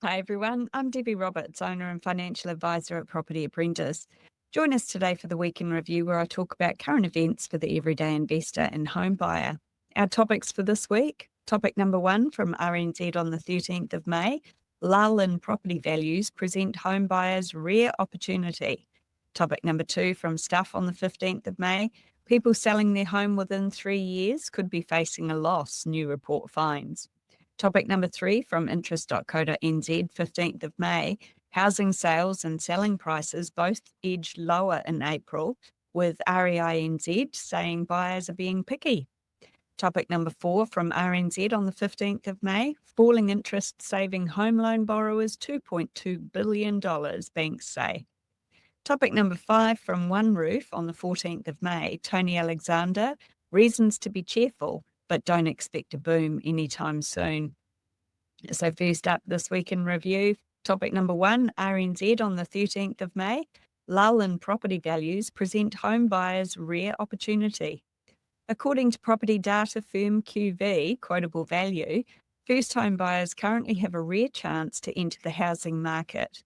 Hi everyone, I'm Debbie Roberts, owner and financial advisor at Property Apprentice. Join us today for the Week in Review, where I talk about current events for the everyday investor and home buyer. Our topics for this week: topic number one from REINZ on the 13th of May, lull in property values present home buyers rare opportunity. Topic number two from Stuff on the 15th of May, people selling their home within 3 years could be facing a loss, new report finds. Topic number three from interest.co.nz, 15th of May. Housing sales and selling prices both edged lower in April, with REINZ saying buyers are being picky. Topic number four from RNZ on the 15th of May. Falling interest saving home loan borrowers $2.2 billion, banks say. Topic number five from Oneroof on the 14th of May. Tony Alexander, reasons to be cheerful, but don't expect a boom anytime soon. So first up this week in review, topic number one, RNZ on the 13th of May. Lull in property values present home buyers rare opportunity. According to property data firm QV, Quotable Value, first home buyers currently have a rare chance to enter the housing market.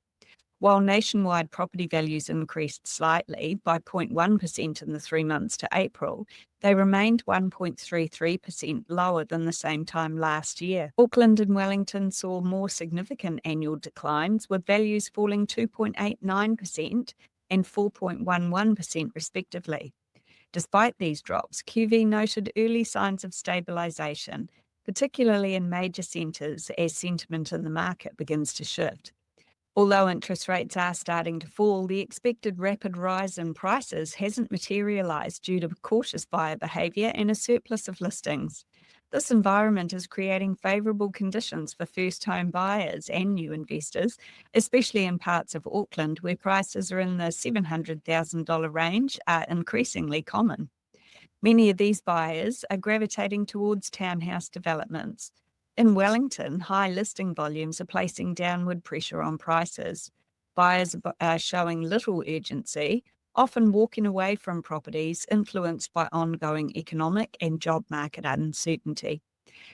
While nationwide property values increased slightly by 0.1% in the 3 months to April, they remained 1.33% lower than the same time last year. Auckland and Wellington saw more significant annual declines, with values falling 2.89% and 4.11% respectively. Despite these drops, QV noted early signs of stabilisation, particularly in major centres as sentiment in the market begins to shift. Although interest rates are starting to fall, the expected rapid rise in prices hasn't materialised due to cautious buyer behaviour and a surplus of listings. This environment is creating favourable conditions for first home buyers and new investors, especially in parts of Auckland where prices are in the $700,000 range are increasingly common. Many of these buyers are gravitating towards townhouse developments. In Wellington, high listing volumes are placing downward pressure on prices. Buyers are showing little urgency, often walking away from properties influenced by ongoing economic and job market uncertainty.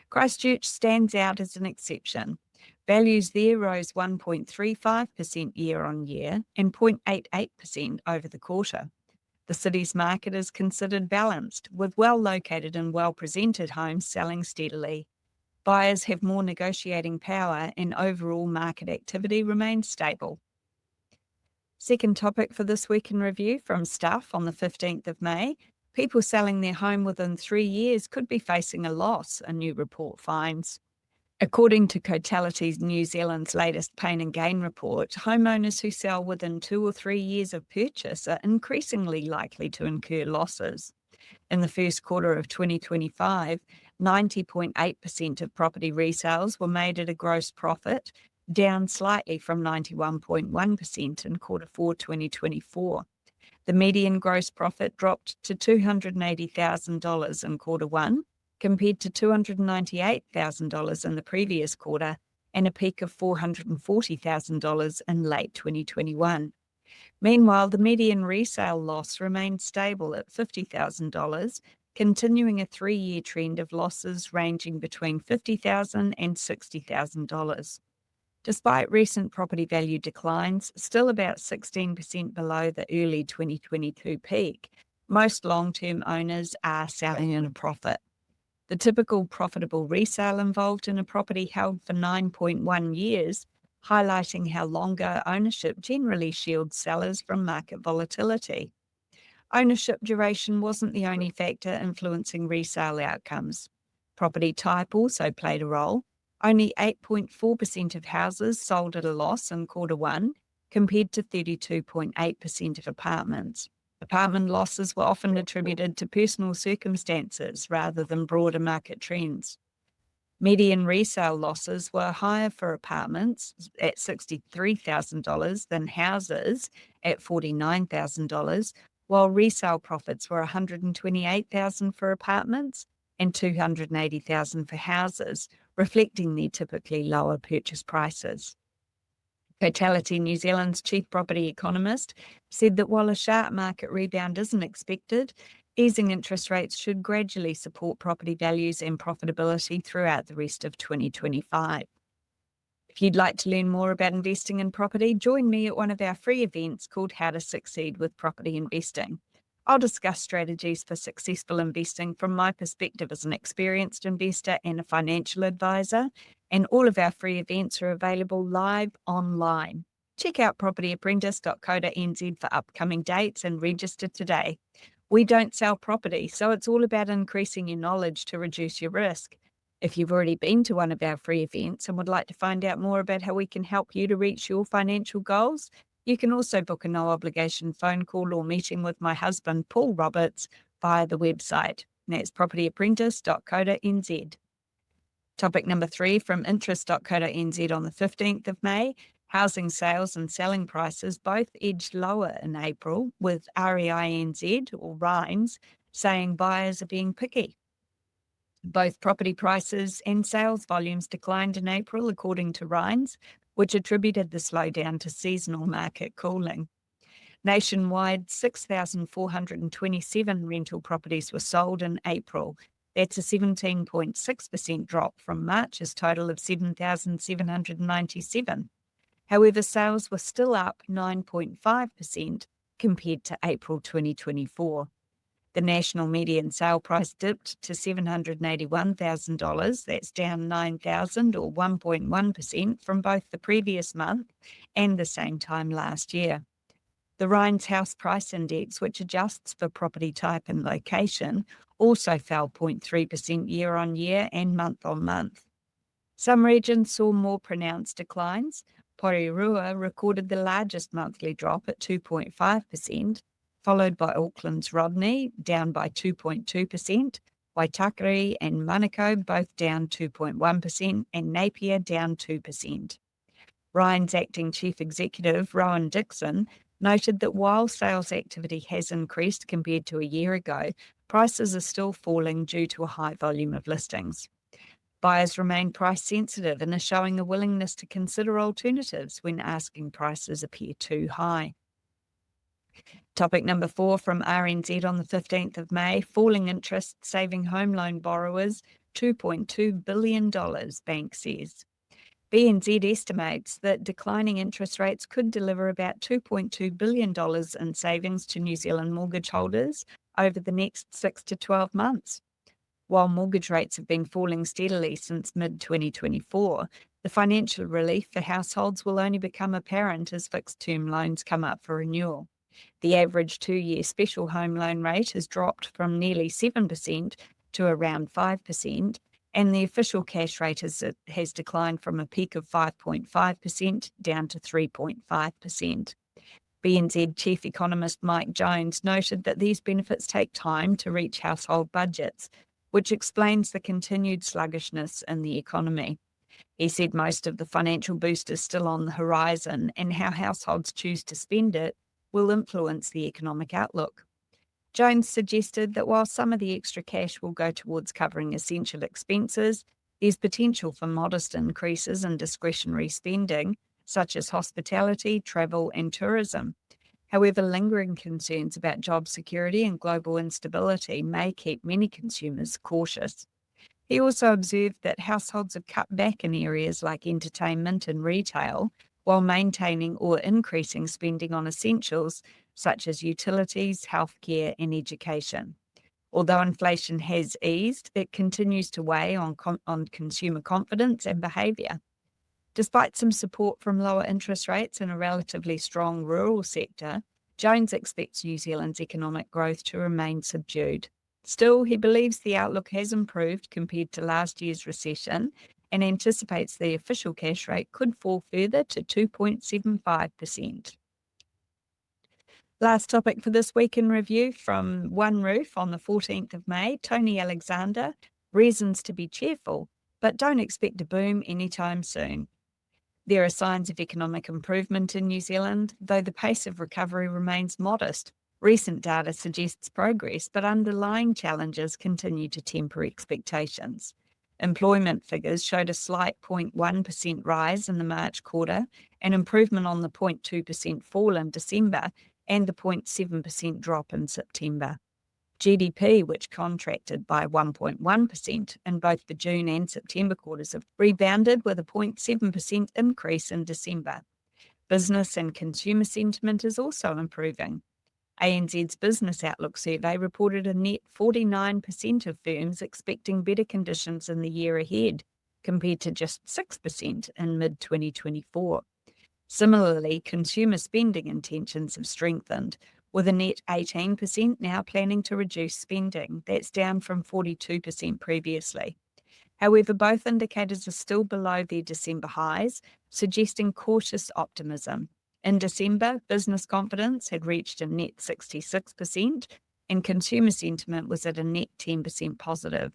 Christchurch stands out as an exception. Values there rose 1.35% year on year and 0.88% over the quarter. The city's market is considered balanced, with well-located and well-presented homes selling steadily. Buyers have more negotiating power and overall market activity remains stable. Second topic for this week in review from Stuff on the 15th of May. People selling their home within 3 years could be facing a loss, a new report finds. According to Cotality New Zealand's latest pain and gain report, homeowners who sell within 2 or 3 years of purchase are increasingly likely to incur losses. In the first quarter of 2025, 90.8% of property resales were made at a gross profit, down slightly from 91.1% in quarter 4 2024. The median gross profit dropped to $280,000 in quarter 1, compared to $298,000 in the previous quarter and a peak of $440,000 in late 2021. Meanwhile, the median resale loss remained stable at $50,000, continuing a 3-year trend of losses ranging between $50,000 and $60,000. Despite recent property value declines, still about 16% below the early 2022 peak, most long-term owners are selling at a profit. The typical profitable resale involved in a property held for 9.1 years, highlighting how longer ownership generally shields sellers from market volatility. Ownership duration wasn't the only factor influencing resale outcomes. Property type also played a role. Only 8.4% of houses sold at a loss in quarter 1, compared to 32.8% of apartments. Apartment losses were often attributed to personal circumstances rather than broader market trends. Median resale losses were higher for apartments at $63,000 than houses at $49,000, while resale profits were $128,000 for apartments and $280,000 for houses, reflecting their typically lower purchase prices. Cotality New Zealand's chief property economist said that while a sharp market rebound isn't expected, easing interest rates should gradually support property values and profitability throughout the rest of 2025. If you'd like to learn more about investing in property, join me at one of our free events called How to Succeed with Property Investing. I'll discuss strategies for successful investing from my perspective as an experienced investor and a financial advisor, and all of our free events are available live online. Check out propertyapprentice.co.nz for upcoming dates and register today. We don't sell property, so it's all about increasing your knowledge to reduce your risk. If you've already been to one of our free events and would like to find out more about how we can help you to reach your financial goals, you can also book a no-obligation phone call or meeting with my husband, Paul Roberts, via the website. That's propertyapprentice.co.nz. Topic number 3 from interest.co.nz on the 15th of May. Housing sales and selling prices both edged lower in April, with REINZ, or REINZ, saying buyers are being picky. Both property prices and sales volumes declined in April, according to REINZ, which attributed the slowdown to seasonal market cooling. Nationwide, 6,427 rental properties were sold in April. That's a 17.6% drop from March's total of 7,797. However, sales were still up 9.5% compared to April 2024. The national median sale price dipped to $781,000. That's down $9,000 or 1.1% from both the previous month and the same time last year. The REINZ House Price Index, which adjusts for property type and location, also fell 0.3% year on year and month on month. Some regions saw more pronounced declines. Oneroof recorded the largest monthly drop at 2.5%, followed by Auckland's Rodney, down by 2.2%, Waitakere and Manukau both down 2.1%, and Napier down 2%. REINZ Acting Chief Executive Rowan Dixon noted that while sales activity has increased compared to a year ago, prices are still falling due to a high volume of listings. Buyers remain price sensitive and are showing a willingness to consider alternatives when asking prices appear too high. Topic number 4 from RNZ on the 15th of May, falling interest saving home loan borrowers $2.2 billion, bank says. BNZ estimates that declining interest rates could deliver about $2.2 billion in savings to New Zealand mortgage holders over the next 6 to 12 months. While mortgage rates have been falling steadily since mid-2024, the financial relief for households will only become apparent as fixed-term loans come up for renewal. The average 2-year special home loan rate has dropped from nearly 7% to around 5%, and the official cash rate has declined from a peak of 5.5% down to 3.5%. BNZ Chief Economist Mike Jones noted that these benefits take time to reach household budgets, which explains the continued sluggishness in the economy. He said most of the financial boost is still on the horizon, and how households choose to spend it will influence the economic outlook. Jones suggested that while some of the extra cash will go towards covering essential expenses, there's potential for modest increases in discretionary spending, such as hospitality, travel, and tourism. However, lingering concerns about job security and global instability may keep many consumers cautious. He also observed that households have cut back in areas like entertainment and retail, while maintaining or increasing spending on essentials such as utilities, healthcare, and education. Although inflation has eased, it continues to weigh on consumer confidence and behaviour. Despite some support from lower interest rates and a relatively strong rural sector, Jones expects New Zealand's economic growth to remain subdued. Still, he believes the outlook has improved compared to last year's recession and anticipates the official cash rate could fall further to 2.75%. Last topic for this week in review from Oneroof on the 14th of May, Tony Alexander, reasons to be cheerful, but don't expect a boom anytime soon. There are signs of economic improvement in New Zealand, though the pace of recovery remains modest. Recent data suggests progress, but underlying challenges continue to temper expectations. Employment figures showed a slight 0.1% rise in the March quarter, an improvement on the 0.2% fall in December, and the 0.7% drop in September. GDP, which contracted by 1.1% in both the June and September quarters, have rebounded with a 0.7% increase in December. Business and consumer sentiment is also improving. ANZ's Business Outlook survey reported a net 49% of firms expecting better conditions in the year ahead, compared to just 6% in mid-2024. Similarly, consumer spending intentions have strengthened, with a net 18% now planning to reduce spending. That's down from 42% previously. However, both indicators are still below their December highs, suggesting cautious optimism. In December, business confidence had reached a net 66%, and consumer sentiment was at a net 10% positive.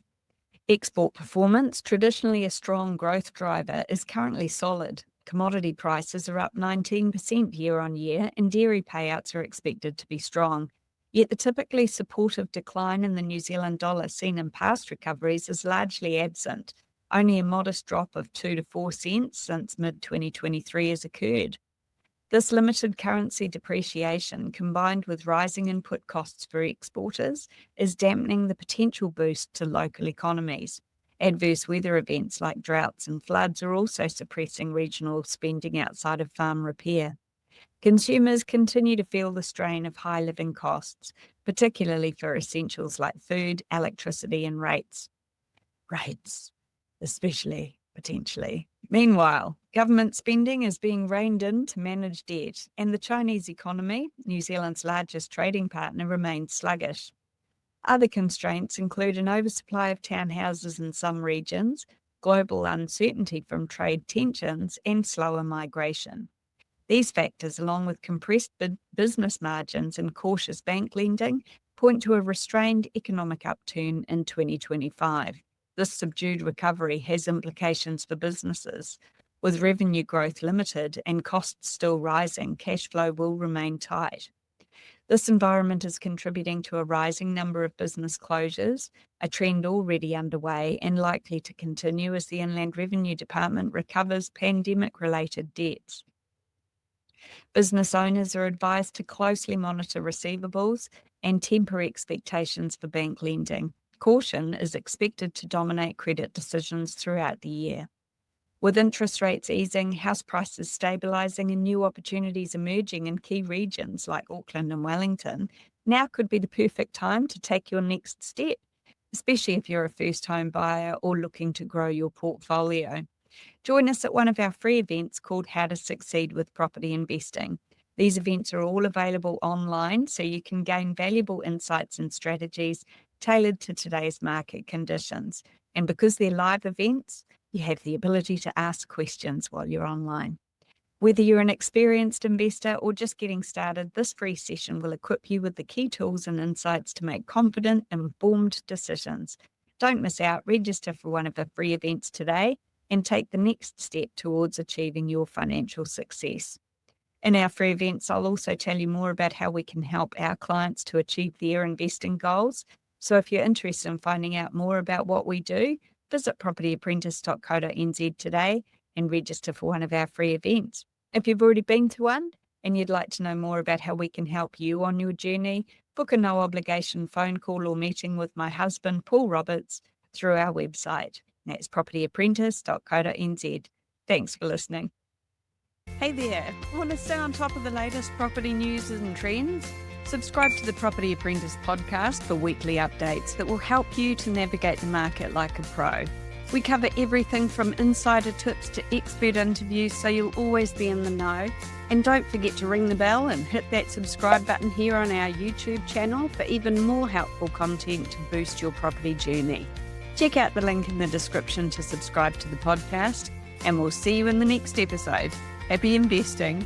Export performance, traditionally a strong growth driver, is currently solid. Commodity prices are up 19% year on year, and dairy payouts are expected to be strong. Yet the typically supportive decline in the New Zealand dollar seen in past recoveries is largely absent. Only a modest drop of 2 to 4 cents since mid-2023 has occurred. This limited currency depreciation, combined with rising input costs for exporters, is dampening the potential boost to local economies. Adverse weather events like droughts and floods are also suppressing regional spending outside of farm repair. Consumers continue to feel the strain of high living costs, particularly for essentials like food, electricity, and rates, especially potentially. Meanwhile, government spending is being reined in to manage debt, and the Chinese economy, New Zealand's largest trading partner, remains sluggish. Other constraints include an oversupply of townhouses in some regions, global uncertainty from trade tensions, and slower migration. These factors, along with compressed business margins and cautious bank lending, point to a restrained economic upturn in 2025. This subdued recovery has implications for businesses. With revenue growth limited and costs still rising, cash flow will remain tight. This environment is contributing to a rising number of business closures, a trend already underway and likely to continue as the Inland Revenue Department recovers pandemic-related debts. Business owners are advised to closely monitor receivables and temper expectations for bank lending. Caution is expected to dominate credit decisions throughout the year. With interest rates easing, house prices stabilising and new opportunities emerging in key regions like Auckland and Wellington, now could be the perfect time to take your next step, especially if you're a first home buyer or looking to grow your portfolio. Join us at one of our free events called How to Succeed with Property Investing. These events are all available online, so you can gain valuable insights and strategies tailored to today's market conditions. And because they're live events, you have the ability to ask questions while you're online. Whether you're an experienced investor or just getting started, this free session will equip you with the key tools and insights to make confident, informed decisions. Don't miss out. Register for one of the free events today and take the next step towards achieving your financial success. In our free events, I'll also tell you more about how we can help our clients to achieve their investing goals. So if you're interested in finding out more about what we do, visit propertyapprentice.co.nz today and register for one of our free events. If you've already been to one and you'd like to know more about how we can help you on your journey, book a no-obligation phone call or meeting with my husband, Paul Roberts, through our website. That's propertyapprentice.co.nz. Thanks for listening. Hey there, want to stay on top of the latest property news and trends? Subscribe to the Property Apprentice podcast for weekly updates that will help you to navigate the market like a pro. We cover everything from insider tips to expert interviews, so you'll always be in the know. And don't forget to ring the bell and hit that subscribe button here on our YouTube channel for even more helpful content to boost your property journey. Check out the link in the description to subscribe to the podcast, and we'll see you in the next episode. Happy investing.